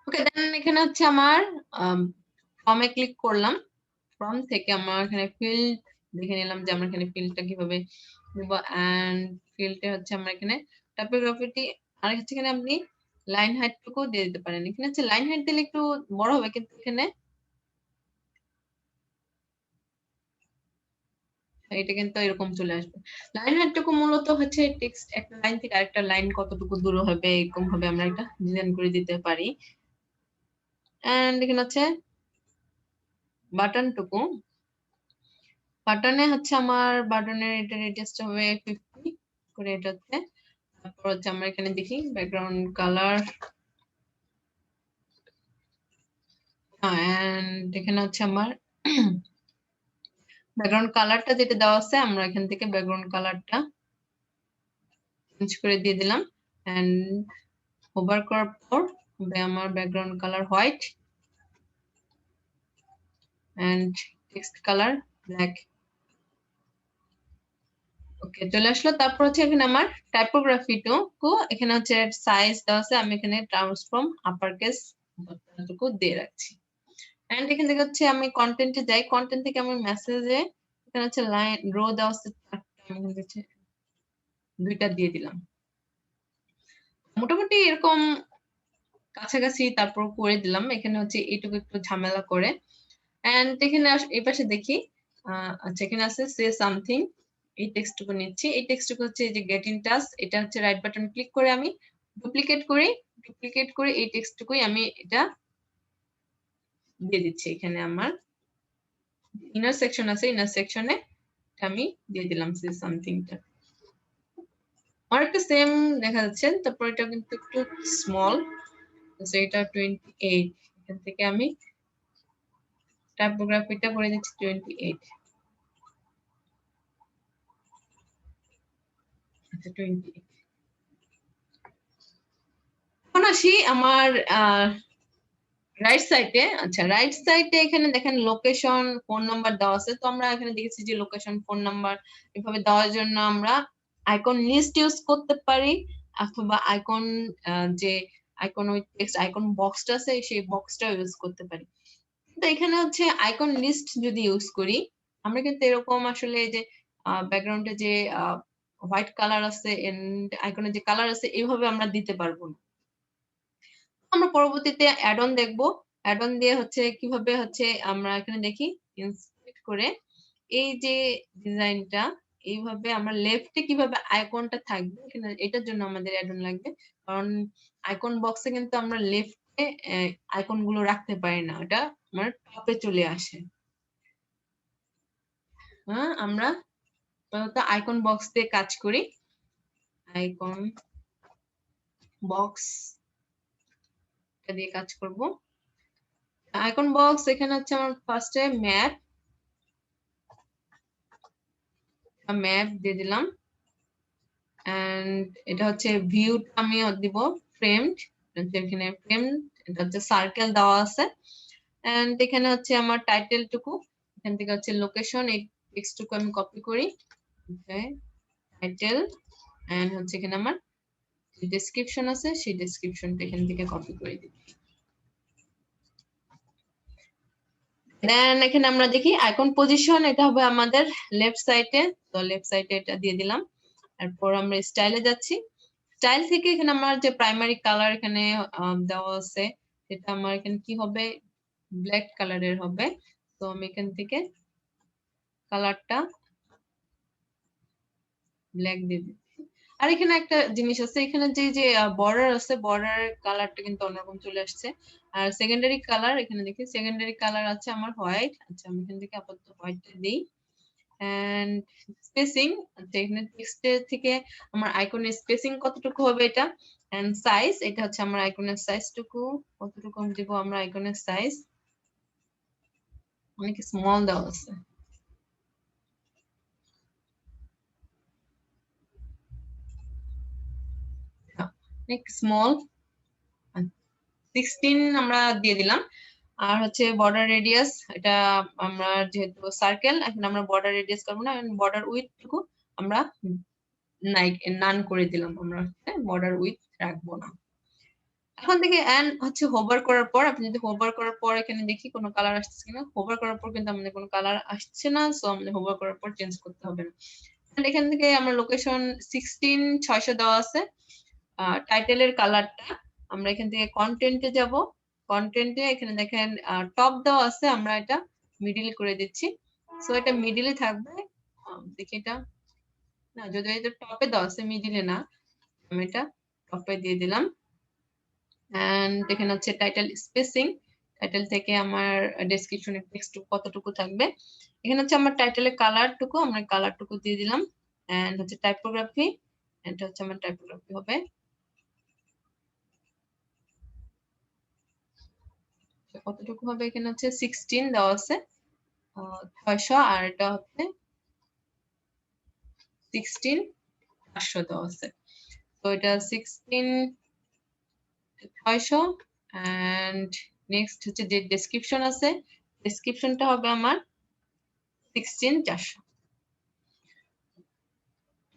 ওকে, দেন এখানে হচ্ছে আমার ফর্মে ক্লিক করলাম। ফর্ম থেকে আমার এখানে ফিল্ড দেখে নিলাম যে আমরা এখানে ফিল্ডটা কিভাবে দেব। এন্ড ফিল্ডে হচ্ছে আমরা এখানে টাইপোগ্রাফিটি আর হচ্ছে এখানে আপনি লাইন হাইট টুকু দিয়ে দিতে পারেন। এখানে হচ্ছে লাইন হাইট দিলে একটু বড় হবে, কিন্তু এখানে এটা কিন্তু এরকম চলে আসবে। লাইন হাইট টুকু মূলত হচ্ছে টেক্সট একটা লাইন থেকে আরেকটা লাইন কতটুকু দূর হবে এরকম ভাবে আমরা এটা ডিজাইন করে দিতে পারি। এন্ড এখানে হচ্ছে বাটন টুকু, বাটনে হচ্ছে আমার বাটনের এটা রেডিয়াসটা হবে 50 করে এটাতে। তারপর হচ্ছে আমরা এখানে দেখি ব্যাকগ্রাউন্ড কালার, এন্ড এখানে হচ্ছে আমার ব্যাকগ্রাউন্ড কালারটা যেটা দেওয়া আছে আমরা এখান থেকে ব্যাকগ্রাউন্ড কালারটা চেঞ্জ করে দিয়ে দিলাম। এন্ড হোভার করার পর হবে আমার background colour white and text colour black. Okay, চলে আসলো। তারপর হচ্ছে এখানে আমার টাইপোগ্রাফি টুকু এখানে হচ্ছে সাইজ দেওয়া আছে, আমি এখানে ট্রান্সফর্ম আপার কেস টুকু দিয়ে রাখছি। এন্ড এখান থেকে হচ্ছে আমি কন্টেন্টে যাই, কন্টেন্ট থেকে আমি মেসেজে এখানে হচ্ছে লাইন রো দেওয়া আছে 4টা, আমি এখানে হচ্ছে 2টা দিয়ে দিলাম। মোটামুটি এরকম কাছাকাছি তারপর করে দিলাম। এখানে হচ্ছে এইটুকু একটু ঝামেলা করে। এন্ড এখানে এই পাশে দেখি আচ্ছা এখানে আছে সে সামথিং, এই টেক্সটটুকু নিচ্ছি। এই টেক্সটটুকু হচ্ছে এই যে গেট ইন টাচ, এটা হচ্ছে রাইট বাটন ক্লিক করে আমি ডুপ্লিকেট করি, ডুপ্লিকেট করে এই টেক্সটটুকুই আমি এটা দিয়ে দিচ্ছি। এখানে আমার ইনার সেকশন আছে, ইনার সেকশনে আমি দিয়ে দিলাম সে সামথিংটা। আর একটা সেম দেখা যাচ্ছে। তারপর এটা কিন্তু একটু স্মল, এটা 28, এখান থেকে আমি টাইপোগ্রাফিটা করে দিচ্ছি 28। আচ্ছা 28। এখন আসি আমার রাইট সাইডে। আচ্ছা রাইট সাইডে এখানে দেখেন লোকেশন ফোন নাম্বার দেওয়া আছে। তো আমরা এখানে দেখেছি যে লোকেশন ফোন নাম্বার এভাবে দেওয়ার জন্য আমরা আইকন লিস্ট ইউজ করতে পারি, অথবা আইকন যে আইকন উইথ টেক্সট আইকন বক্সটা আছে সেই বক্সটা ইউজ করতে পারি। তো এখানে হচ্ছে আইকন লিস্ট যদি ইউজ করি, আমরা কিন্তু এরকম আসলে যে ব্যাকগ্রাউন্ডে যে হোয়াইট কালার আছে এন্ড আইকনের যে কালার আছে এইভাবে আমরা দিতে পারবো না। আমরা পরবর্তীতে অ্যাড অন দেখবো। অ্যাড অন দিয়ে হচ্ছে কিভাবে হচ্ছে আমরা এখানে দেখি ইন্সপেক্ট করে এই যে ডিজাইনটা এইভাবে আমরা লেফটে কিভাবে আইকনটা থাকবে এখানে, এটার জন্য আমাদের অ্যাড অন লাগবে। কারণ আইকন বক্সে কিন্তু আমরা লেফটে আইকন গুলো রাখতে পারি না, ওটা আমার টপে চলে আসে। হ্যাঁ, আমরা আইকন বক্স দিয়ে কাজ করি। আইকন বক্স দিয়ে কাজ করব। আইকন বক্স এখানে হচ্ছে আমার ফার্স্টে ম্যাপ দিয়ে দিলাম। এন্ড এটা হচ্ছে ভিউ আমি দিব ফ্রেমড, এখানে ফ্রেম, এটা হচ্ছে সার্কেল দেওয়া আছে। এন্ড এখানে হচ্ছে আমার টাইটেল টুকু, এখান থেকে হচ্ছে লোকেশন, এই টেক্সট টুকু আমি কপি করি, টাইটেল। এন্ড হচ্ছে এখানে আমার ডেসক্রিপশন আছে সেই ডেসক্রিপশনটা এখান থেকে কপি করে দিই। দেন এখানে আমরা দেখি আইকন পজিশন, এটা হবে আমাদের লেফট সাইডে। তো লেফট সাইডে এটা দিয়ে দিলাম। তারপর আমরা স্টাইলে যাচ্ছি। স্টাইল থেকে এখানে আমার যে প্রাইমারি কালার এখানে দেওয়া আছে, সেটা আমার এখানে কি হবে, ব্ল্যাক কালারের হবে। তো আমি এখান থেকে কালারটা ব্ল্যাক দিয়ে দিচ্ছি। আর এখানে একটা জিনিস আছে, এখানে যে যে বর্ডার আছে বর্ডারের কালারটা কিন্তু অন্যরকম চলে আসছে। আর সেকেন্ডারি কালার এখানে দেখি সেকেন্ডারি কালার আছে আমার হোয়াইট। আচ্ছা আমি এখান থেকে আপাতত হোয়াইটটা দিই। এন্ড স্পেসিং, আচ্ছা এখানে টেক্সটের থেকে আমার আইকনের স্পেসিং কতটুকু হবে এটা। এন্ড সাইজ, এটা হচ্ছে আমার আইকনের সাইজটুকু কতটুকু দিব, আমরা আইকনের সাইজ অনেক স্মল দেওয়া আছে। অনেক স্মল, 16 আমরা দিয়ে দিলাম। আর হচ্ছে বর্ডার রেডিয়াস, এটা আমরা যেহেতু সার্কেল এখন আমরা বর্ডার রেডিয়াস করবো না, বর্ডার উইথ টুকু আমরা নান করে দিলাম, আমরা বর্ডার উইথ রাখবো না। এখন থেকে এন্ড হচ্ছে হোভার করার পর আপনি যদি হোভার করার পর এখানে দেখি কোনো কালার আসছে কিনা, হোভার করার পর কিন্তু আমাদের কোনো কালার আসছে না, সো আমাদের হোভার করার পর চেঞ্জ করতে হবে না। এখান থেকে আমরা লোকেশন 16,600 দেওয়া আছে। টাইটেলের কালারটা আমরা এখান থেকে কন্টেন্টে যাব, কন্টেন্টে এখানে দেখেন টপ দেওয়া আছে, আমরা এটা মিডিল করে দিচ্ছি, সো এটা মিডিলে থাকবে। দেখি এটা না, যদি এটা টপে দেওয়া আছে মিডিলে না, আমি এটা টপে দিয়ে দিলাম। এন্ড এখানে হচ্ছে টাইটেল স্পেসিং, টাইটেল থেকে আমার ডেসক্রিপশনের টেক্সট কতটুকু থাকবে, এখানে হচ্ছে আমার টাইটেলের কালারটুকু, আমরা কালারটুকু দিয়ে দিলাম। এন্ড হচ্ছে টাইপোগ্রাফি, এটা হচ্ছে আমার টাইপোগ্রাফি হবে, কতটুকু হবে এখানে হচ্ছে 16 দেওয়া আছে, 600, আর এটা হচ্ছে 16,500 দেওয়া আছে, তো এটা 16,600। এন্ড নেক্সট হচ্ছে যে ডেসক্রিপশন আছে, ডেসক্রিপশনটা হবে আমার 16,400,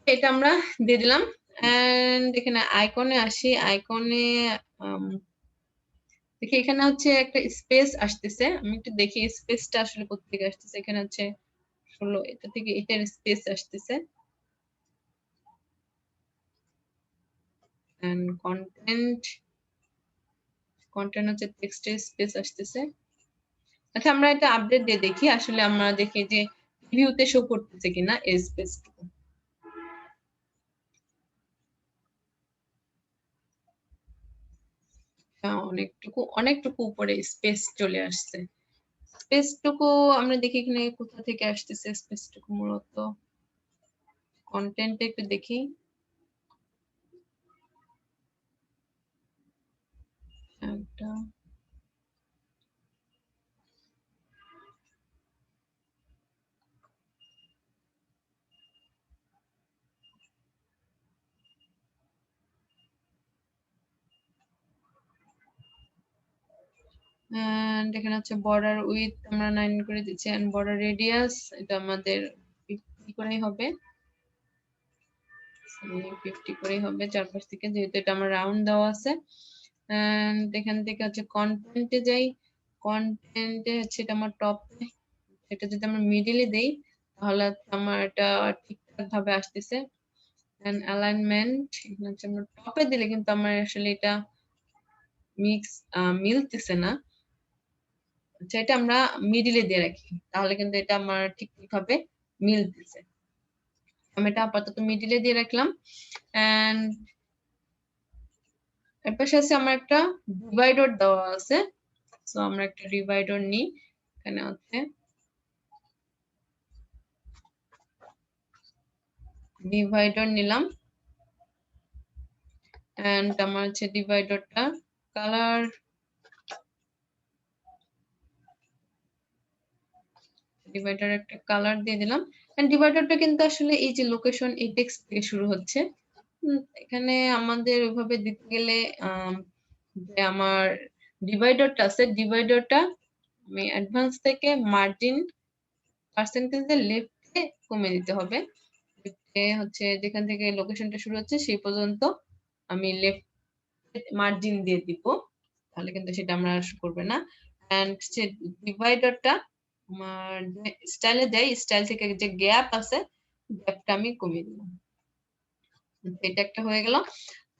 এটা আমরা দিয়ে দিলাম। এন্ড এখানে আইকনে আসি, আইকনে দেখি এখানে হচ্ছে একটা স্পেস আসতেছে, আমি একটু দেখি স্পেসটা আসলে কোথা থেকে আসতেছে, এখানে হচ্ছে 16, এটা থেকে এটার স্পেস আসতেছে। এন্ড কন্টেন্ট, কন্টেন্ট হচ্ছে টেক্সটের স্পেস আসতেছে। আচ্ছা আমরা এটা আপডেট দিয়ে দেখি, আসলে আমরা দেখি যে ভিউতে শো করতেছে কিনা এই স্পেসটুকু। অনেকটুকু অনেকটুকু উপরে স্পেস চলে আসছে, স্পেসটুকু আমরা দেখি এখানে কোথা থেকে আসতেছে স্পেসটুকু, মূলত কন্টেন্টে একটু দেখি। একটা এন্ড এখানে হচ্ছে বর্ডার উইথ আমরা 9 করে দিচ্ছি, এন্ড বর্ডার রেডিয়াস এটা আমাদের 50 করেই হবে, 50 করেই হবে চারপাশ থেকে, যেহেতু এটা আমার রাউন্ড দেওয়া আছে। এন্ড এখান থেকে হচ্ছে কন্টেন্টে যাই, কন্টেন্টে হচ্ছে এটা আমার টপ, এটা যদি আমরা মিডিলে দেই তাহলে আমার এটা ঠিকঠাক ভাবে আসতেছে। এন্ড অ্যালাইনমেন্ট এখানে হচ্ছে আমরা টপে দিলে কিন্তু আমার আসলে এটা মিলতেছে না, আচ্ছা এটা আমরা মিডিলে দিয়ে রাখি, তাহলে কিন্তু এটা আমার ঠিকঠাক ভাবে মিলতেছে। আমি এটা আপাতত মিডিলে দিয়ে রাখলাম। এন্ড এর পাশে আছে আমার একটা ডিভাইডার দেওয়া আছে, সো আমরা একটা ডিভাইডার নিই, এখানে হচ্ছে ডিভাইডার নিলাম। এন্ড আমার হচ্ছে ডিভাইডারটা কালার, ডিভাইডার একটা কালার দিয়ে দিলাম। এন্ড ডিভাইডারটা কিন্তু আসলে এই যে লোকেশন এই টেক্সট থেকে শুরু হচ্ছে, এখানে আমাদের ওইভাবে দিতে গেলে যে আমার ডিভাইডারটা আছে, ডিভাইডারটা আমি অ্যাডভান্স থেকে মার্জিন পার্সেন্টেজের লেফটে কমে দিতে হবে, লেফটে হচ্ছে যেখান থেকে লোকেশনটা শুরু হচ্ছে সেই পর্যন্ত আমি লেফট মার্জিন দিয়ে দিব, তাহলে কিন্তু সেটা আমরা আর করবে না। এন্ড সে ডিভাইডারটা আমার স্টাইলে দেয়, স্টাইল থেকে যে গ্যাপ আছে গ্যাপটা আমি কমিয়ে দিলাম, এটা একটা হয়ে গেল।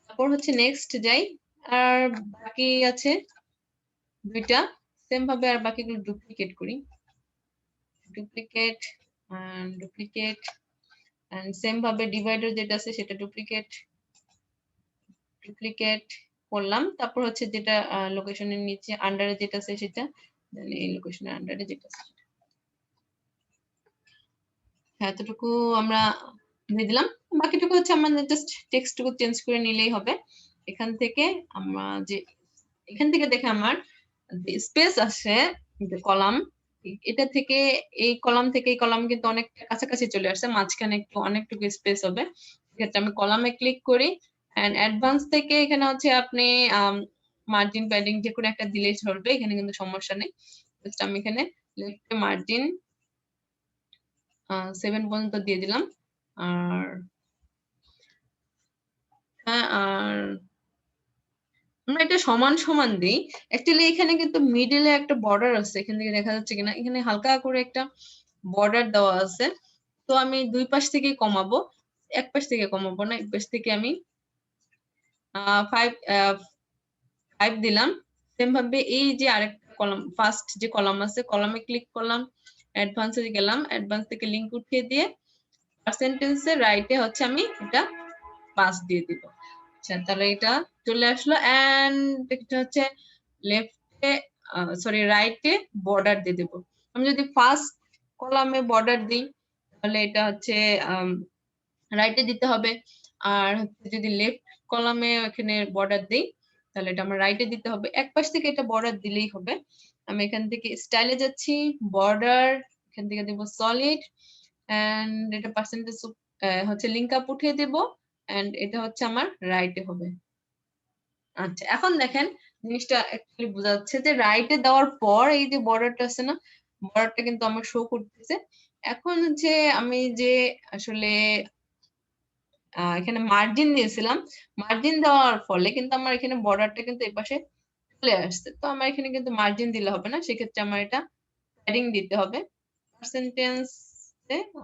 তারপর হচ্ছে নেক্সট যাই, আর বাকি আছে দুইটা, সেম ভাবে আর বাকিগুলো ডুপ্লিকেট করি, ডুপ্লিকেট ডুপ্লিকেট এন্ড সেম ভাবে ডিভাইডার যেটা আছে সেটা ডুপ্লিকেট, ডুপ্লিকেট করলাম। তারপর হচ্ছে যেটা লোকেশনের নিচে আন্ডারে যেটা আছে সেটা, এই লোকেশনের আন্ডারে যেটা আছে হ্যাঁ এতটুকু আমরা দিয়ে দিলাম। বাকিটুকু হচ্ছে আমাদের জাস্ট টেক্সটটুকু চেঞ্জ করে নিলেই হবে। এখান থেকে আমরা যে এখান থেকে দেখে আমার স্পেস আসে কলাম, এটা থেকে এই কলাম থেকে এই কলাম কিন্তু অনেক কাছাকাছি চলে আসছে, মাঝখানে একটু অনেকটুকু স্পেস হবে, সেক্ষেত্রে আমি কলামে ক্লিক করি। এন্ড অ্যাডভান্স থেকে এখানে হচ্ছে আপনি মার্জিন প্যাডিং যে কোনো একটা দিলেই চলবে, এখানে কিন্তু সমস্যা নেই। জাস্ট আমি এখানে লেফটে মার্জিন 7 পর্যন্ত দিয়ে দিলাম। আর হ্যাঁ আর আমরা এটা সমান সমান দিই। অ্যাকচুয়ালি এখানে কিন্তু মিডলে একটা বর্ডার আছে, এখান থেকে দেখা যাচ্ছে কিনা, এখানে হালকা করে একটা বর্ডার দেওয়া আছে। তো আমি দুই পাশ থেকে কমাবো, এক পাশ থেকে কমাবো না, এক পাশ থেকে আমি 5 দিলাম। সেম ভাবে এই যে আরেকটা কলাম, ফার্স্ট যে কলাম আছে, কলামে ক্লিক করলাম, অ্যাডভান্সে গেলাম, অ্যাডভান্স থেকে লিংক উঠিয়ে দিয়ে পার্সেন্টেজের রাইটে হচ্ছে আমি এটা 5 দিয়ে দিব। আচ্ছা, তাহলে এটা চলে আসলো। এন্ড এটা হচ্ছে লেফটে, সরি রাইটে বর্ডার দিয়ে দেব। আমি যদি ফার্স্ট কলামে বর্ডার দিই তাহলে এটা হচ্ছে রাইটে দিতে হবে, আর হচ্ছে যদি লেফট কলামে এখানে বর্ডার দিই তাহলে এটা আমার রাইটে দিতে হবে। এক পাশ থেকে এটা বর্ডার দিলেই হবে। আমি এখান থেকে স্টাইলে যাচ্ছি, বর্ডার, এখান থেকে দেব সলিড, এন্ড এটা পার্সেন্টেজ হচ্ছে লিংক আপ উঠিয়ে দেব, এন্ড এটা হচ্ছে আমার রাইটে হবে। আচ্ছা, এখন দেখেন জিনিসটা অ্যাকচুয়ালি বোঝা যাচ্ছে যে রাইটে দেওয়ার পর এই যে বর্ডারটা আছে না, বর্ডারটা কিন্তু আমার শো করতেছে। এখন হচ্ছে আমি যে আসলে এখানে মার্জিন দিয়েছিলাম, মার্জিন দেওয়ার ফলে কিন্তু আমার এখানে বর্ডারটা কিন্তু এপাশে চলে আসছে। তো আমার এখানে কিন্তু মার্জিন দিলে হবে না, সেক্ষেত্রে আমার এটা প্যাডিং দিতে হবে। পার্সেন্টেজ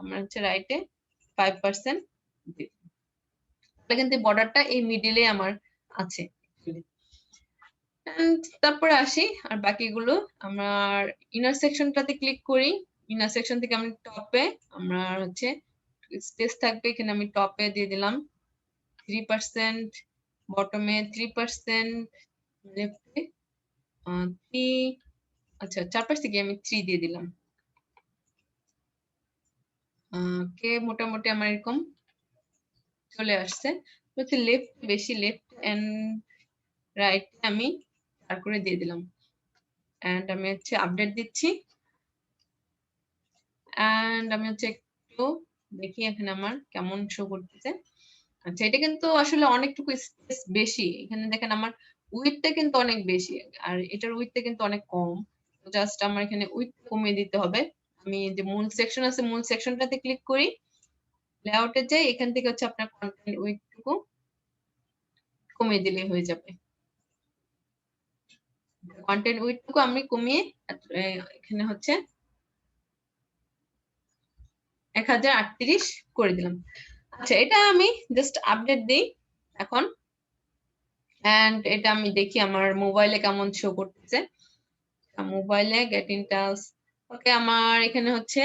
আমার হচ্ছে রাইটে 5% দিই, তাহলে কিন্তু বর্ডারটা এই মিডিলে আমার আছে। তারপরে আসি আর বাকিগুলো, আমার ইনার সেকশনটাতে ক্লিক করি। ইনার সেকশন থেকে আমি টপে, আমরা হচ্ছে স্পেস থাকবে, এখানে আমি টপে দিয়ে দিলাম 3%, বটমে 3%, লেফটে 3, আচ্ছা চারপাশ থেকে আমি 3 দিয়ে দিলাম। কে মোটামুটি আমার এরকম চলে আসছে। হচ্ছে লেফট বেশি, লেফট এন্ড রাইট আমি 4 করে দিয়ে দিলাম, এন্ড আমি হচ্ছে আপডেট দিচ্ছি। এন্ড আমি হচ্ছে একটু দেখি এখানে আমার কেমন শো করতেছে। আচ্ছা, এটা কিন্তু আসলে অনেকটুকু স্পেস বেশি, এখানে দেখেন আমার উইডথটা কিন্তু অনেক বেশি, আর এটার উইডথটা কিন্তু অনেক কম। জাস্ট আমার এখানে উইডথ কমিয়ে দিতে হবে। আমি যে মূল সেকশন আছে, মূল সেকশনটাতে ক্লিক করি, লেআউটে যাই, এখান থেকে হচ্ছে আপনার কন্টেন্ট উইডথটুকু কমিয়ে দিলেই হয়ে যাবে। কন্টেন্ট উইডথটুকু আমি কমিয়ে এখানে হচ্ছে 1038 করে দিলাম। আচ্ছা, এটা আমি জাস্ট আপডেট দিই এখন, এন্ড এটা আমি দেখি আমার মোবাইলে কেমন শো করতেছে। মোবাইলে গেট ইন টাচ, ওকে, আমার এখানে হচ্ছে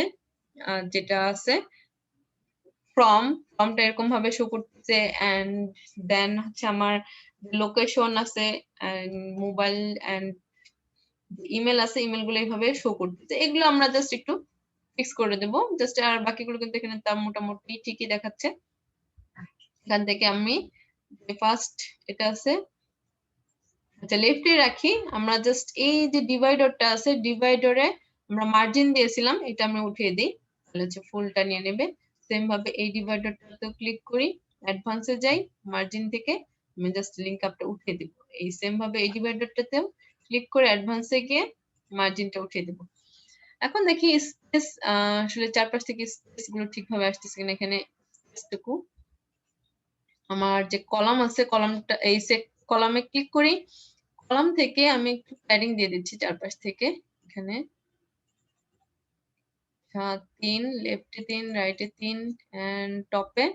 যেটা আছে ফর্মটা এরকম ভাবে শো করতেছে, এন্ড দেন হচ্ছে আমার লোকেশন আছে, মোবাইল এন্ড ইমেল আছে, ইমেল গুলো এইভাবে শো করতেছে। এগুলো আমরা জাস্ট একটু ফিক্স করে দেব জাস্ট, আর বাকিগুলো কিন্তু এখানে তার মোটামুটি ঠিকই দেখাচ্ছে। এখান থেকে আমি ফার্স্ট এটা আছে, আচ্ছা লেফটে রাখি। আমরা জাস্ট এই যে ডিভাইডারটা আছে, ডিভাইডারে আমরা মার্জিন দিয়েছিলাম, এটা আমরা উঠিয়ে দিই, তাহলে হচ্ছে ফুলটা নিয়ে নেবে। সেম ভাবে এই ডিভাইডারটাতেও ক্লিক করি, অ্যাডভান্সে যাই, মার্জিন থেকে আমি জাস্ট লিংক আপটা উঠিয়ে দিব। এই সেম ভাবে এই ডিভাইডারটাতেও ক্লিক করে অ্যাডভান্সে গিয়ে মার্জিনটা উঠিয়ে দেব। এখন দেখি স্পেস, আসলে চারপাশ থেকে স্পেস গুলো ঠিকভাবে আসতেছে কিনা। এখানে স্পেসটুকু আমার যে কলাম আছে, কলামটা এই কলামে ক্লিক করি, কলাম থেকে আমি একটু প্যাডিং দিয়ে দিচ্ছি চারপাশ থেকে। এখানে 3, লেফটে 3, রাইটে 3, এন্ড টপে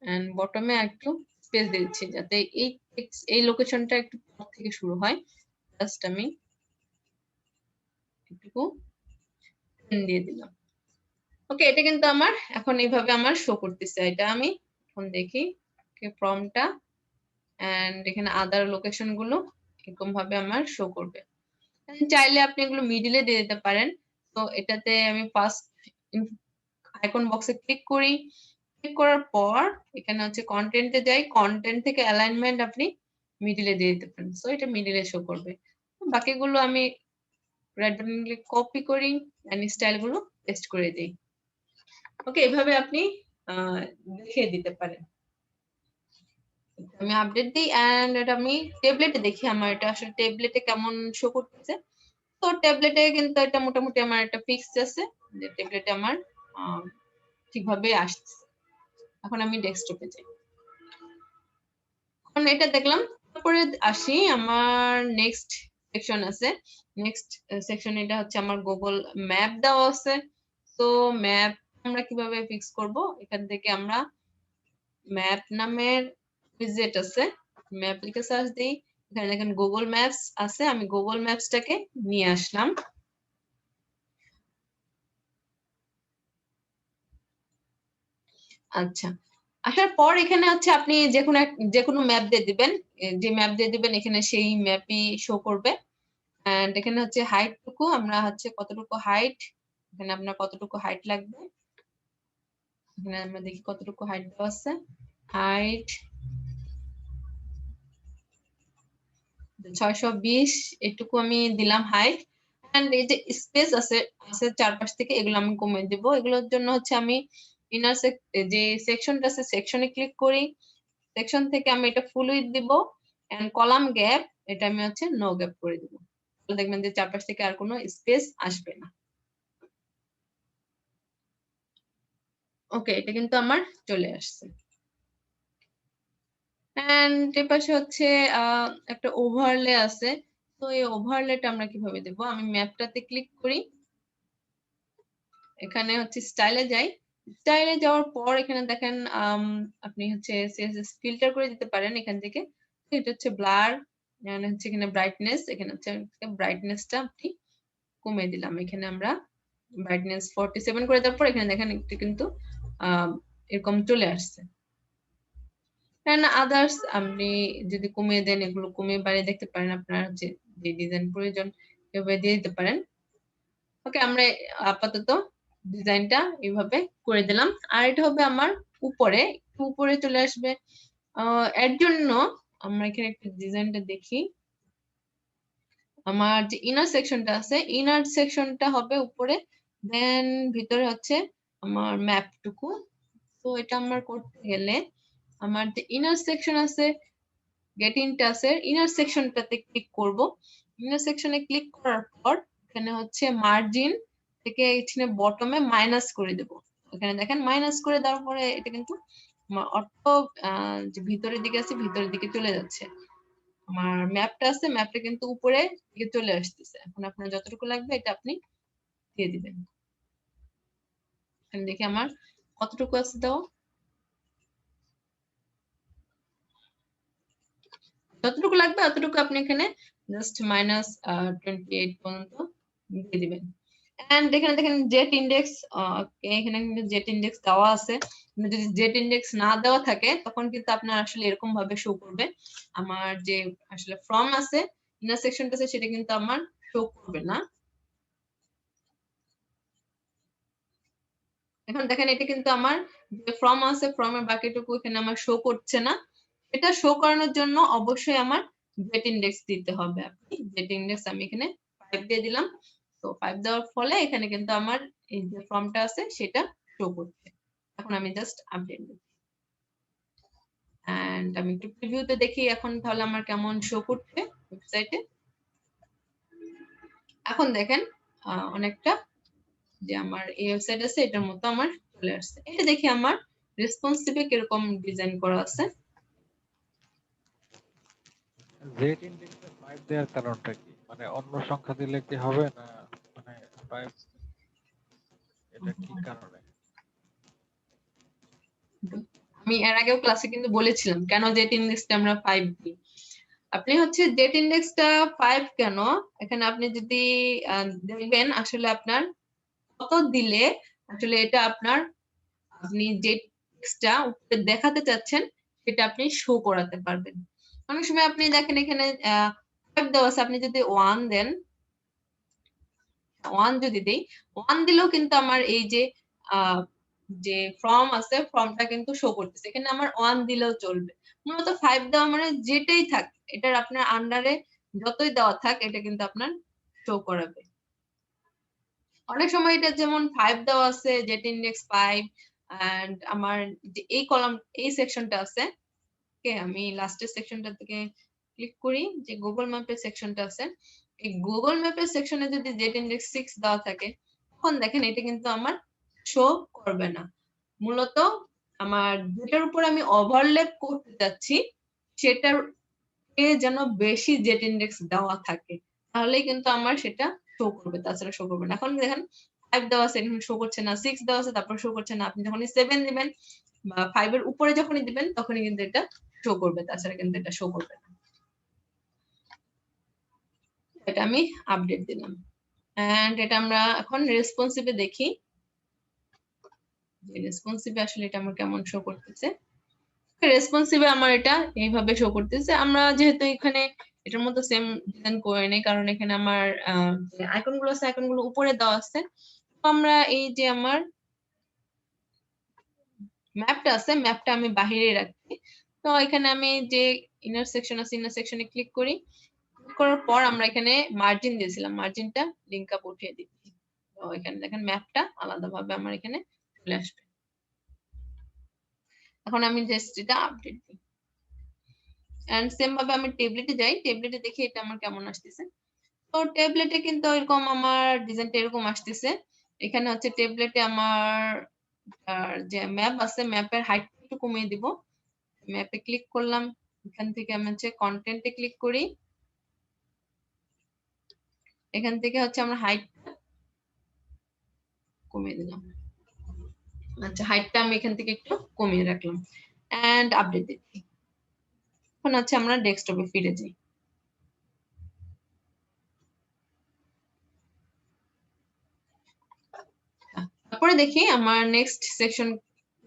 এন্ড বটমে একটু স্পেস দিয়ে দিচ্ছি, যাতে এই লোকেশনটা একটু পর থেকে শুরু হয়। জাস্ট আমি একটু দিয়ে দিলাম। ওকে, এটা কিন্তু আমার এখন এইভাবে আমার শো করতেছে। এটা আমি এখন দেখি ফর্মটা, এন্ড এখানে আদার লোকেশন গুলো এরকম ভাবে আমার শো করবে। চাইলে আপনি এগুলো মিডিলে দিয়ে দিতে পারেন। তো এটাতে আমি ফার্স্ট আইকন বক্সে ক্লিক করি, ক্লিক করার পর এখানে হচ্ছে কন্টেন্টে যাই, কন্টেন্ট থেকে অ্যালাইনমেন্ট আপনি মিডিলে দিয়ে দিতে পারেন, সো এটা মিডিলে শো করবে। বাকিগুলো আমি রাইট বাটন ক্লিক কপি করি, এন্ড স্টাইল গুলো পেস্ট করে দেই। ওকে, এভাবে আপনি দেখিয়ে দিতে পারেন। আমি আপডেট দিই, এন্ড এটা আমি ট্যাবলেটে দেখি আমার এটা আসলে ট্যাবলেটে কেমন শো করতেছে। তো ট্যাবলেটে কিন্তু এটা মোটামুটি আমার একটা ফিক্স আছে যে ট্যাবলেটে আমার ঠিকভাবে আসছে। এখন আমি ডেস্কটপে যাই, এখন এটা দেখলাম তারপরে আসি আমার নেক্সট সেকশন আছে। নেক্সট সেকশন এটা হচ্ছে আমার গুগল ম্যাপ দেওয়া আছে। তো ম্যাপ আমরা কিভাবে ফিক্স করব? এখান থেকে আমরা ম্যাপ নামের উইজেট আছে, ম্যাপ লিখে সার্চ দিই, এখানে দেখেন গুগল ম্যাপস আছে, আমি গুগল ম্যাপসটাকে নিয়ে আসলাম। আচ্ছা, আসার পর এখানে হচ্ছে আপনি যে কোনো ম্যাপ দিয়ে দিবেন, যে ম্যাপ দিয়ে দিবেন এখানে সেই ম্যাপই শো করবে। এন্ড এখানে হচ্ছে হাইট টুকু আমরা হচ্ছে কতটুকু হাইট, এখানে আপনার কতটুকু হাইট লাগবে, এখানে আমরা দেখি কতটুকু হাইট দেওয়া আছে। হাইট 620, এটুকু আমি দিলাম হাইট। এন্ড এই যে স্পেস আছে আছে চারপাশ থেকে, এগুলো আমি কমিয়ে দেব। এগুলোর জন্য হচ্ছে আমি ইনার যে সেকশনটা আছে সেকশনে ক্লিক করি, সেকশন থেকে আমি এটা ফুল উইডথ দিব। এন্ড কলাম গ্যাপ এটা আমি হচ্ছে নো গ্যাপ করে দিব, তাহলে দেখবেন যে চারপাশ থেকে আর কোনো স্পেস আসবে না। ওকে, এটা কিন্তু আমার চলে আসছে। এন্ড এর পাশে হচ্ছে একটা ওভারলে আছে। তো এই ওভারলেটা আমরা কিভাবে দেব? আমি ম্যাপটাতে ক্লিক করি, এখানে হচ্ছে স্টাইলে যাই। স্টাইলে যাওয়ার পর এখানে দেখেন আপনি হচ্ছে সিএসএস ফিল্টার করে দিতে পারেন এখান থেকে। এটা হচ্ছে ব্লার, মানে হচ্ছে এখানে ব্রাইটনেস, এখানে হচ্ছে ব্রাইটনেসটা আপনি কমিয়ে দিলাম। এখানে আমরা ব্রাইটনেস 47 করে দেওয়ার পর এখানে দেখেন একটু কিন্তু এরকম চলে আসছে। আদার্স আপনি যদি কমিয়ে দেন, এগুলো কমিয়ে বাড়িয়ে দেখতে পারেন, আপনার যে ডিজাইন প্রয়োজন এভাবে দিয়ে দিতে পারেন। ওকে, আমরা আপাতত ডিজাইনটা এইভাবে করে দিলাম। আর এটা হবে আমার উপরে, একটু উপরে চলে আসবে। এর জন্য আমরা এখানে একটা ডিজাইনটা দেখি। আমার যে ইনার সেকশনটা আছে, ইনার সেকশনটা হবে উপরে, দেন ভিতরে হচ্ছে আমার ম্যাপটুকু। তো এটা আমার করতে গেলে আমার যে ইনার সেকশন আছে, গেট ইনটা আছে, ইনার সেকশনটাতে ক্লিক করব। ইনার সেকশনে ক্লিক করার পর এখানে হচ্ছে মার্জিন থেকে এখানে বটমে মাইনাস করে দেব। এখানে দেখেন মাইনাস করে দেওয়ার পরে এটা কিন্তু অটো যে ভিতরের দিকে আছে ভিতরের দিকে চলে যাচ্ছে। আমার ম্যাপটা আছে, ম্যাপটা কিন্তু উপরে দিকে চলে আসতেছে। এখন আপনার যতটুকু লাগবে এটা আপনি দিয়ে দিবেন। এখানে দেখি আমার কতটুকু আছে দাও, যতটুকু লাগবে ততটুকু আপনি এখানে জাস্ট মাইনাস 28 পর্যন্ত দিয়ে দিবেন। এন্ড এখানে দেখেন জেট ইন্ডেক্স, এখানে কিন্তু জেট ইন্ডেক্স দেওয়া আছে। যদি জেট ইন্ডেক্স না দেওয়া থাকে তখন কিন্তু আপনার আসলে এরকম ভাবে শো করবে। আমার যে আসলে ফর্ম আছে, ইনার সেকশনটা আছে, সেটা কিন্তু আমার শো করবে না। এখন দেখেন এটা কিন্তু আমার যে ফর্ম আছে, ফর্মের বাকিটুকু এখানে আমার শো করছে না। এটা শো করানোর জন্য অবশ্যই আমার জেট ইন্ডেক্স দিতে হবে। আপনি জেট ইন্ডেক্স আমি এখানে 5 দিয়ে দিলাম। তো 5 দেওয়ার ফলে এখানে কিন্তু আমার এই যে ফর্মটা আছে সেটা শো করছে। এখন আমি জাস্ট আপডেট দিই। এন্ড আমি একটু প্রিভিউতে দেখি এখন তাহলে আমার কেমন শো করছে ওয়েবসাইটে। এখন দেখেন অনেকটা যে আমার এই ওয়েবসাইট আছে এটার মতো আমার চলে আসছে। এটা দেখি আমার রেসপন্সিভে কিরকম ডিজাইন করা আছে। জেড ইন্ডেক্সে 5 দেওয়ার কারণটা কি? মানে অন্য সংখ্যা দিলে কি হবে না? মানে 5 এটা কি কারণে? আমি এর আগেও ক্লাসে কিন্তু বলেছিলাম কেন জেট ইন্ডেক্সটা আমরা 5 দিই। আপনি হচ্ছে জেট ইন্ডেক্সটা 5 কেন, এখানে আপনি যদি দেখবেন আসলে আপনার কত দিলে আসলে এটা আপনার আপনি যে টেক্সটটা উপরে দেখাতে চাচ্ছেন সেটা আপনি শো করাতে পারবেন। অনেক সময় আপনি দেখেন এখানে 5 দেওয়া আছে, আপনি যদি 1 দেন, 1 যদি দেই, 1 দিলেও কিন্তু আমার এই যে যে ফর্ম আছে ফর্মটা কিন্তু শো করতেছে, এখানে আমার 1 দিলেও চলবে। মূলত 5 দেওয়া মানে যেটাই থাক এটার আপনার আন্ডারে যতই দেওয়া থাক এটা কিন্তু আপনার শো করাবে। অনেক সময় এটা যেমন 5 দেওয়া আছে, জেট ইন্ডেক্স 5, এন্ড আমার যে এই কলাম এই সেকশনটা আছে, ওকে আমি লাস্টের সেকশনটা থেকে ক্লিক করি, যে গুগল ম্যাপের সেকশনটা আছে, এই গুগল ম্যাপের সেকশনে যদি জেট ইন্ডেক্স 6 দেওয়া থাকে তখন দেখেন এটা কিন্তু আমার শো করবে না। মূলত আমার যেটার উপর আমি ওভারল্যাপ করতে যাচ্ছি সেটার যেন বেশি জেট ইন্ডেক্স দেওয়া থাকে, তাহলেই কিন্তু আমার সেটা শো করবে, তাছাড়া শো করবে না। এখন দেখেন 5 দেওয়া আছে, এখন শো করছে না, 6 দেওয়া আছে, তারপর শো করছে না। আপনি যখনই 7 দিবেন বা 5 এর উপরে যখনই দিবেন তখনই কিন্তু এটা শো করবে, তাছাড়া কিন্তু এটা শো করবে না। এটা আমি আপডেট দিলাম। এন্ড এটা আমরা এখন রেসপন্সিভে দেখি যে রেসপন্সিভে আসলে এটা আমার কেমন শো করতেছে। রেসপন্সিভে আমার এটা এইভাবে শো করতেছে। আমরা যেহেতু এখানে এটার মতো সেম ডিজাইন করে নেই, কারণ এখানে আমার যে আইকন গুলো আছে, আইকন গুলো উপরে দেওয়া আছে। তো আমরা এই যে আমার ম্যাপটা আছে, ম্যাপটা আমি বাহিরে রাখছি। তো এখানে আমি যে ইনার সেকশন আছে, ইনার সেকশনে ক্লিক করি। ক্লিক করার পর আমরা এখানে মার্জিন দিয়েছিলাম, মার্জিনটা লিঙ্ক আপ উঠিয়ে দিচ্ছি। তো এখানে দেখেন ম্যাপটা আলাদাভাবে আমার এখানে চলে আসবে। এখন আমি জাস্ট এটা আপডেট দিই। এন্ড সেম ভাবে আমি ট্যাবলেটে যাই, ট্যাবলেটে দেখি এটা আমার কেমন আসতেছে। তো ট্যাবলেটে কিন্তু এরকম আমার ডিজাইনটা এরকম আসতেছে। এখানে হচ্ছে ট্যাবলেটে আমার যে ম্যাপ আছে, ম্যাপের হাইট একটু কমিয়ে দিব। ম্যাপে ক্লিক করলাম, এখান থেকে আমি হচ্ছে কন্টেন্টে ক্লিক করি। এখান থেকে হচ্ছে আমরা হাইট কমিয়ে দিলাম। আচ্ছা, হাইটটা আমি এখান থেকে একটু কমিয়ে রাখলাম এন্ড আপডেট দিচ্ছি। এখন হচ্ছে আমরা ডেস্কটপে ফিরে যাই। তারপরে দেখি আমার নেক্সট সেকশন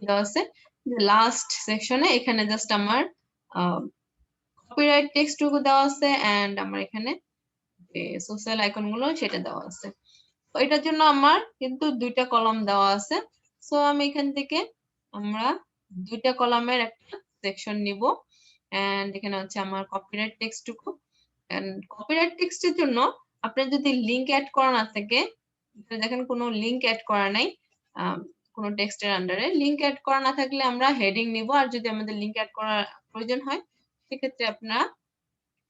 দেওয়া আছে, লাস্ট সেকশনে এখানে জাস্ট আমার কপিরাইট টেক্সট টুকু দেওয়া আছে এন্ড আমার এখানে যে সোশ্যাল আইকন গুলো সেটা দেওয়া আছে। তো এটার জন্য আমার কিন্তু দুইটা কলাম দেওয়া আছে। সো আমি এখান থেকে আমরা দুইটা কলামের একটা সেকশন নিব এন্ড এখানে হচ্ছে আমার কপিরাইট টেক্সট টুকু। এন্ড কপিরাইট টেক্সটের জন্য আপনার যদি লিংক অ্যাড করা না থাকে, দেখেন কোনো লিংক অ্যাড করা নাই কোনো টেক্সটের আন্ডারে, লিংক অ্যাড করা না থাকলে আমরা হেডিং নিব, আর যদি আমাদের লিংক অ্যাড করার প্রয়োজন হয় সেক্ষেত্রে আপনারা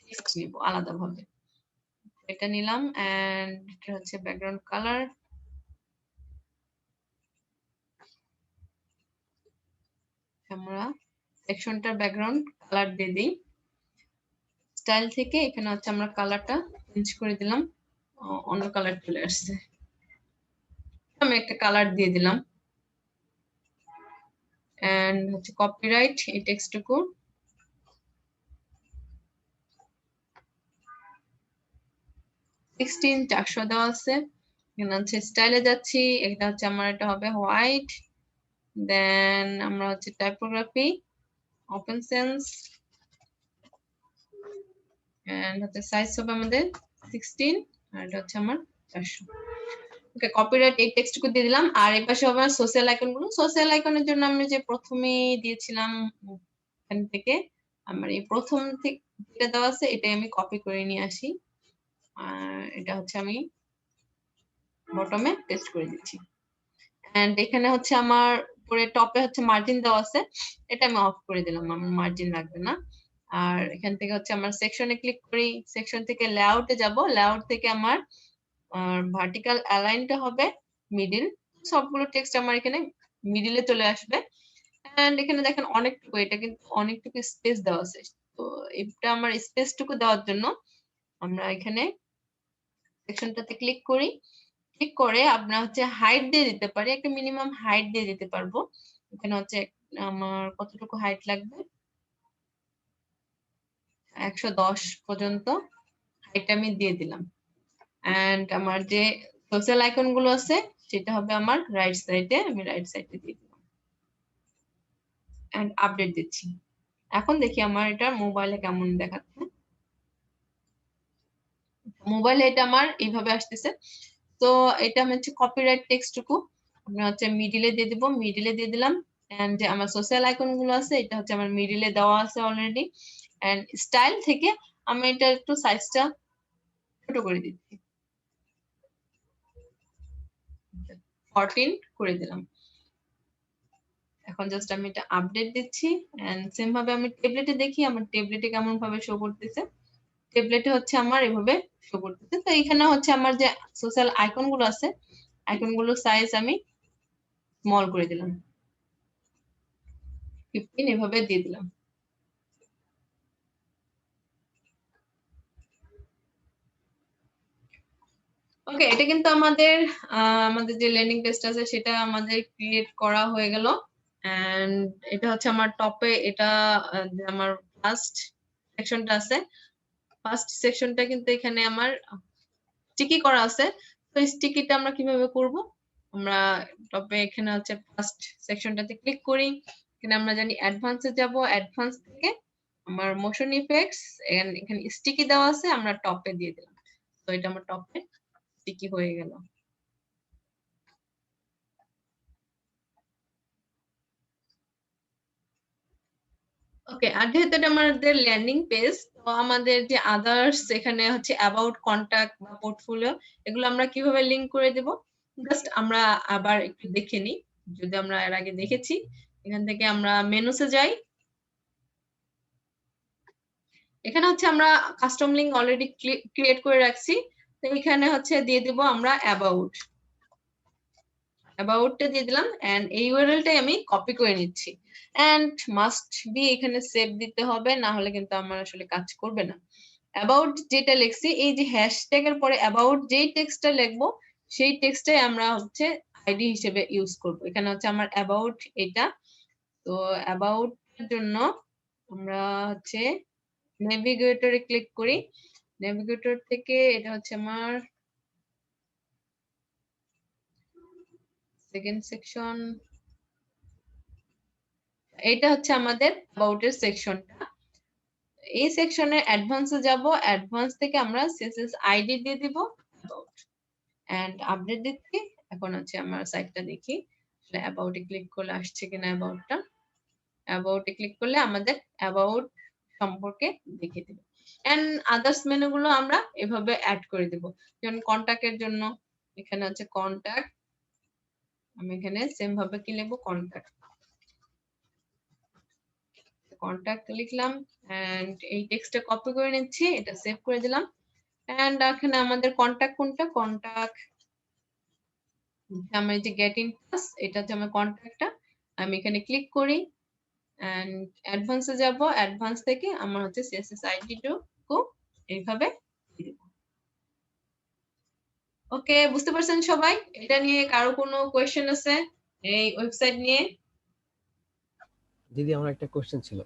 টেক্সট নিব আলাদাভাবে। এটা নিলাম এন্ড এটা হচ্ছে ব্যাকগ্রাউন্ড কালার। আমরা সেকশনটার ব্যাকগ্রাউন্ড কালার দিয়ে দিই। স্টাইল থেকে এখানে হচ্ছে আমরা কালারটা চেঞ্জ করে দিলাম, অন্য কালার চলে আসছে। আমি একটা কালার দিয়ে দিলাম এন্ড হচ্ছে কপিরাইট এই টেক্সটটুকু 16 400 দেওয়া আছে। এখানে হচ্ছে স্টাইলে যাচ্ছি, এটা হচ্ছে আমার এটা হবে হোয়াইট। দেন আমরা হচ্ছে টাইপোগ্রাফি ওপেন সেন্স এন্ড হচ্ছে সাইজ হবে আমাদের 16 আর এটা হচ্ছে আমার 400। ওকে, কপিরাইট এই টেক্সটটুকু দিয়ে দিলাম। আর এই পাশে হবে সোশ্যাল আইকন গুলো। সোশ্যাল আইকনের জন্য আমি যে প্রথমে দিয়েছিলাম এখান থেকে আমার এই প্রথম থেকে যেটা দেওয়া আছে এটাই আমি কপি করে নিয়ে আসি। আর এটা হচ্ছে আমি বটমে পেস্ট করে দিচ্ছি। এন্ড এখানে হচ্ছে আমার উপরে টপে হচ্ছে মার্জিন দেওয়া আছে, এটা আমি অফ করে দিলাম, আমার মার্জিন লাগবে না। আর এখান থেকে হচ্ছে আমার সেকশনে ক্লিক করি, সেকশন থেকে লেআউটে যাব, লেআউট থেকে আমার ভার্টিক্যাল অ্যালাইনটা হবে মিডিল। সবগুলো টেক্সট আমার এখানে মিডিলে চলে আসবে। এন্ড এখানে দেখেন অনেকটুকু, এটা কিন্তু অনেকটুকু স্পেস দেওয়া আছে। তো এটা আমার স্পেসটুকু দেওয়ার জন্য আমরা এখানে সেকশনটাতে ক্লিক করি। ক্লিক করে আপনার হচ্ছে হাইট দিয়ে দিতে পারি, একটা মিনিমাম হাইট দিয়ে দিতে পারবো। এখানে হচ্ছে আমার কতটুকু হাইট লাগবে, 110 পর্যন্ত হাইট আমি দিয়ে দিলাম। এন্ড আমার যে সোশ্যাল আইকন গুলো আছে সেটা হবে আমার রাইট সাইডে, আমি রাইট সাইডে দিয়ে দিলাম এন্ড আপডেট দিচ্ছি। এখন দেখি আমার এটা মোবাইলে কেমন দেখাচ্ছে। মোবাইলে এটা আমার এইভাবে আসতেছে। তো এটা আমি হচ্ছে কপিরাইট টেক্সটটুকু আমি হচ্ছে মিডিলে দিয়ে দিব, মিডিলে দিয়ে দিলাম। এন্ড যে আমার সোশ্যাল আইকন গুলো আছে এটা হচ্ছে আমার মিডিলে দেওয়া আছে অলরেডি। এন্ড স্টাইল থেকে আমি এটা একটু সাইজটা ছোট করে দিচ্ছি, 14 করে দিলাম। এখন জাস্ট আমি এটা আপডেট দিচ্ছি এন্ড সেম ভাবে আমি ট্যাবলেটে দেখি আমার ট্যাবলেটে কেমন ভাবে শো করতেছে। ট্যাবলেটে হচ্ছে আমার এভাবে শো করতেছে। তো এখানে হচ্ছে আমার যে সোশ্যাল আইকন গুলো আছে, আইকন গুলোর সাইজ আমি স্মল করে দিলাম, 15 এভাবে দিয়ে দিলাম। ওকে, এটা কিন্তু আমাদের আমাদের যে ল্যান্ডিং পেজটা আছে সেটা আমাদের ক্রিয়েট করা হয়ে গেল। এন্ড এটা হচ্ছে আমার টপে, এটা যে আমার ফার্স্ট সেকশনটা আছে, ফার্স্ট সেকশনটা কিন্তু এখানে আমার স্টিকি করা আছে। তো স্টিকিটা আমরা কিভাবে করব? আমরা টপে এখানে হচ্ছে ফার্স্ট সেকশনটাতে ক্লিক করি। এখানে আমরা জানি অ্যাডভান্সে যাব, অ্যাডভান্স থেকে আমার মোশন ইফেক্টস এখানে স্টিকি দেওয়া আছে, আমরা টপে দিয়ে দিলাম। তো এটা আমার টপে স্টিকি হয়ে গেল। ওকে, আর যেহেতু এটা আমাদের ল্যান্ডিং পেজ, তো আমাদের যে আদার্স এখানে হচ্ছে অ্যাবাউট, কন্টাক্ট বা পোর্টফোলিও, এগুলো আমরা কিভাবে লিংক করে দেব? জাস্ট আমরা আবার একটু দেখে নিই, যদি আমরা এর আগে দেখেছি। এখান থেকে আমরা মেনুসে যাই। এখানে হচ্ছে আমরা কাস্টম লিংক অলরেডি ক্রিয়েট করে রাখছি। তো এখানে হচ্ছে দিয়ে দিব আমরা অ্যাবাউটটা দিয়ে দিলাম, এন্ড এই ইউআরএলটাই আমি কপি করে নিচ্ছি। এন্ড মাস্ট বি এখানে সেভ দিতে হবে, না হলে কিন্তু আমার আসলে কাজ করবে না। অ্যাবাউট যেটা লিখছি, এই যে হ্যাশট্যাগ এর পরে অ্যাবাউট যেই টেক্সটটা লিখবো, সেই টেক্সটটাই আমরা হচ্ছে আইডি হিসেবে ইউজ করব। এখানে হচ্ছে আমার অ্যাবাউট এটা। তো অ্যাবাউট এর জন্য আমরা হচ্ছে নেভিগেটরে ক্লিক করি। নেভিগেটর থেকে এটা হচ্ছে আমার সেকেন্ড সেকশন, এটা হচ্ছে আমাদের অ্যাবাউট এর সেকশনটা। এই সেকশনে অ্যাডভান্সে যাব, অ্যাডভান্স থেকে আমরা সিএসএস আইডি দিয়ে দিব অ্যাবাউট, এন্ড আপডেট দিচ্ছি। এখন হচ্ছে আমার সাইটটা দেখি আসলে অ্যাবাউটে ক্লিক করলে আসছে কিনা। অ্যাবাউটটা, অ্যাবাউটে ক্লিক করলে আমাদের অ্যাবাউট সম্পর্কে দেখিয়ে দেবে। এন্ড আদার্স মেনুগুলো আমরা এভাবে অ্যাড করে দেব। যেমন কন্টাক্টের জন্য এখানে হচ্ছে কন্টাক্ট, আমি এখানে সেম ভাবে কি লিখবো, কন্টাক্ট। কন্টাক্ট লিখলাম, এন্ড এই টেক্সটটা কপি করে নিচ্ছি, এটা সেভ করে দিলাম। এন্ড এখানে আমাদের কন্টাক্ট কোনটা, কন্টাক্ট আমার যে গেট ইন টাচ, এটা হচ্ছে আমার কন্টাক্টটা। আমি এখানে ক্লিক করি এন্ড অ্যাডভান্সে যাব, অ্যাডভান্স থেকে আমার হচ্ছে সিএসএস আইডি টুকু এইভাবে দিয়ে দেব। ওকে, বুঝতে পারছেন সবাই? এটা নিয়ে কারো কোনো কোয়েশ্চেন আছে এই ওয়েবসাইট নিয়ে? দিদি আমার একটা কোশ্চেন ছিল।